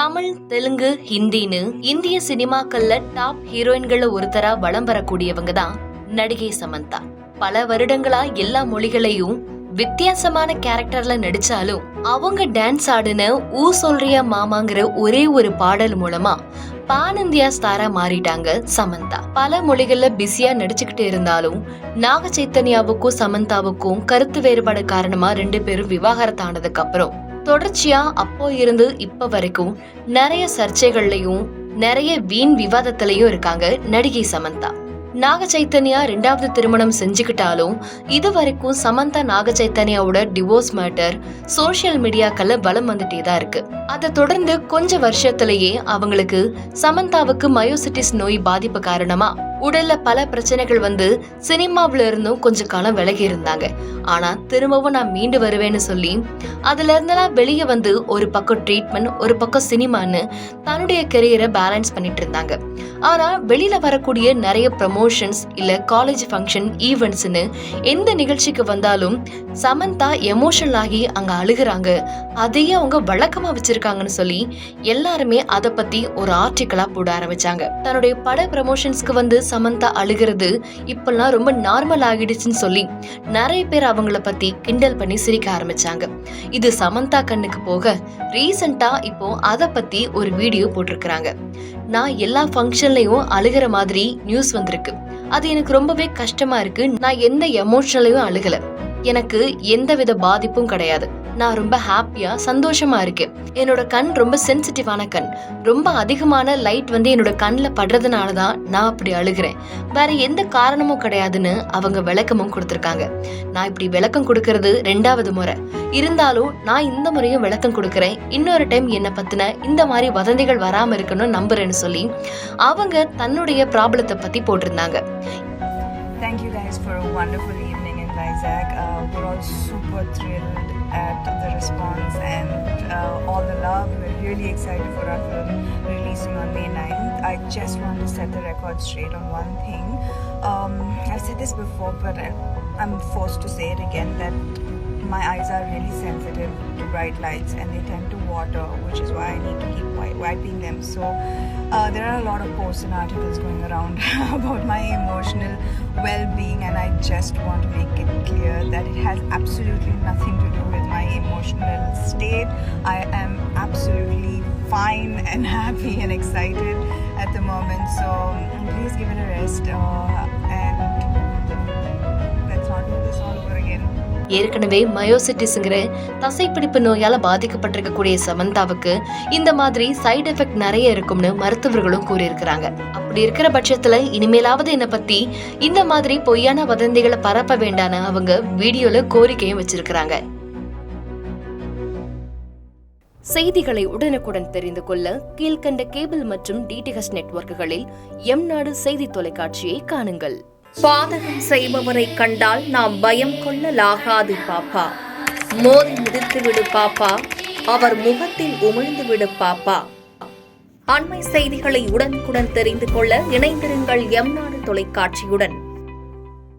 தமிழ், தெலுங்கு, ஹிந்தின்னு இந்திய சினிமாக்கள்ல டாப் ஹீரோயின்கள ஒருத்தரா வலம் வரக்கூடியவங்க தான் நடிகை சமந்தா. பல வருடங்களா எல்லா மொழிகளையும் வித்தியாசமான கேரக்டர்ல நடிச்சாலும் அவங்க டான்ஸ் ஆடுன ஊ சொல்றியா மாமாங்கிற ஒரே ஒரு பாடல் மூலமா பான் இந்தியா ஸ்டாரா மாறிட்டாங்க சமந்தா. பல மொழிகள்ல பிஸியா நடிச்சுக்கிட்டு இருந்தாலும் நாக சைத்தன்யாவுக்கும் சமந்தாவுக்கும் கருத்து வேறுபாடு காரணமா 2 பேரும் விவாகரத்தானதுக்கு அப்புறம் தொடர்ச்சியா அப்போ இருந்து இப்ப வரைக்கும் நிறைய சர்ச்சைகள்லயும் நிறைய வீண் விவாதத்திலையும் இருக்காங்க நடிகை சமந்தா. நாக சைத்தன்யா 2வது திருமணம் செஞ்சுக்கிட்டாலும் இது வரைக்கும் சமந்தா நாக சைத்தன்யாவோட டிவோர்ஸ் மேட்டர் சோசியல் மீடியாக்கள்ல வலம் வந்துட்டே தான் இருக்கு. அதை தொடர்ந்து கொஞ்ச வருஷத்திலேயே அவங்களுக்கு சமந்தாவுக்கு மயோசிட்டிஸ் நோய் பாதிப்பு காரணமா உடல்ல பல பிரச்சனைகள் வந்து சினிமாவில இருந்தும் கொஞ்ச காலம் விலகி இருந்தாங்க. ஆனா திரும்பவும் நான் மீண்டு வருவேன்னு சொல்லி அதுல இருந்தெல்லாம் வெளியே வந்து ஒரு பக்கம் ட்ரீட்மெண்ட் ஒரு பக்கம் சினிமான்னு தன்னுடைய கெரியரை பேலன்ஸ் பண்ணிட்டு இருந்தாங்க. ஆனா வெளியில வரக்கூடிய நிறைய ப்ரமோஷன்ஸ் இல்ல காலேஜ் ஃபங்க்ஷன் ஈவெண்ட்ஸ்ன்னு எந்த நிகழ்ச்சிக்கு வந்தாலும் சமந்தா எமோஷனல் ஆகி அங்க அழுகுறாங்க, அதையே அவங்க வழக்கமா வச்சிருக்காங்கன்னு சொல்லி எல்லாருமே அதை பத்தி ஒரு ஆர்டிக்கலா போட ஆரம்பிச்சாங்க. தன்னுடைய பட ப்ரமோஷன்ஸ்க்கு வந்து சமந்தா அழுகிறது இப்பெல்லாம் ரொம்ப நார்மல் ஆகிடுச்சுன்னு சொல்லி நிறைய பேர் அவங்கள பத்தி கிண்டல் பண்ணி சிரிக்க ஆரம்பிச்சாங்க. இது சமந்தா கண்ணுக்கு போக ரீசெண்டா இப்போ அத பத்தி ஒரு வீடியோ போட்டிருக்கிறாங்க. நான் எல்லா ஃபங்க்ஷன்லயும் அழுகிற மாதிரி நியூஸ் வந்திருக்கு, அது எனக்கு ரொம்பவே கஷ்டமா இருக்கு, நான் எந்த எமோஷனலையும் அழுகல, எனக்கு எந்தவித பாதிப்பும் கிடையாது, நான் ரொம்ப ஹாப்பியா சந்தோஷமா இருக்கேன், என்னோட கண் ரொம்ப சென்சிட்டிவான கண், ரொம்ப அதிகமான லைட் வந்து என்னோட கண்ணில் படுறதுனாலதான் நான் அப்படி அழுகிறேன், வேற எந்த காரணமும் கிடையாதுன்னு அவங்க விளக்கமும் கொடுத்திருக்காங்க. நான் இப்படி விளக்கம் கொடுக்கறது 2வது முறை, இருந்தாலும் நான் இந்த முறையும் விளக்கம் கொடுக்கறேன், இன்னொரு டைம் என்ன பத்தின இந்த மாதிரி வதந்திகள் வராம இருக்கணும்னு நம்புறேன்னு சொல்லி அவங்க தன்னுடைய ப்ராப்ளத்தை பத்தி போட்டிருந்தாங்க. Thank you guys for a wonderful evening in Vizag. We're all super thrilled at the response and all the love. We're really excited for our film releasing on May 9th. I just want to set the record straight on one thing. I've said this before, but I'm forced to say it again, that my eyes are really sensitive to bright lights and they tend to water, which is why I need to keep wiping them. So there are a lot of posts and articles going around about my emotional well-being, and I just want to make it clear that it has absolutely nothing to do with my emotional state. I am absolutely fine and happy and excited at the moment, so please give it a rest and let's not do this all over again. ஏற்கனவே மயோசிட்டிஸ்ங்கிற தசைப்பிடிப்பு நோயால பாதிக்கப்பட்டிருக்கக்கூடிய சமந்தாவுக்கு இந்த மாதிரி side effect நிறைய இருக்கும்னு மருத்துவர்களும் கூறியிருக்கிறாங்க. அப்படி இருக்கிற பட்சத்துல இனிமேலாவது என்ன பத்தி இந்த மாதிரி பொய்யான வதந்திகளை பரப்ப வேண்டான்னு அவங்க வீடியோல கோரிக்கையும் வச்சிருக்கிறாங்க. செய்திகளை உடனுக்குடன் தெரிந்து கொள்ள கீழ்கண்ட கேபிள் மற்றும் டிடிஹெச் நெட்வொர்க்குகளில் எம் நாடு செய்தி தொலைக்காட்சியை காணுங்கள். பாதகம் செய்பவரை கண்டால் நாம் பயம் கொள்ளலாகாது பாப்பா, மோதி மிதித்து விடு பாப்பா, அவர் முகத்தில் உமிழ்ந்து விடு பாப்பா. அண்மை செய்திகளை உடனுக்குடன் தெரிந்து கொள்ள இணைந்திருங்கள் எம் நாடு தொலைக்காட்சியுடன்.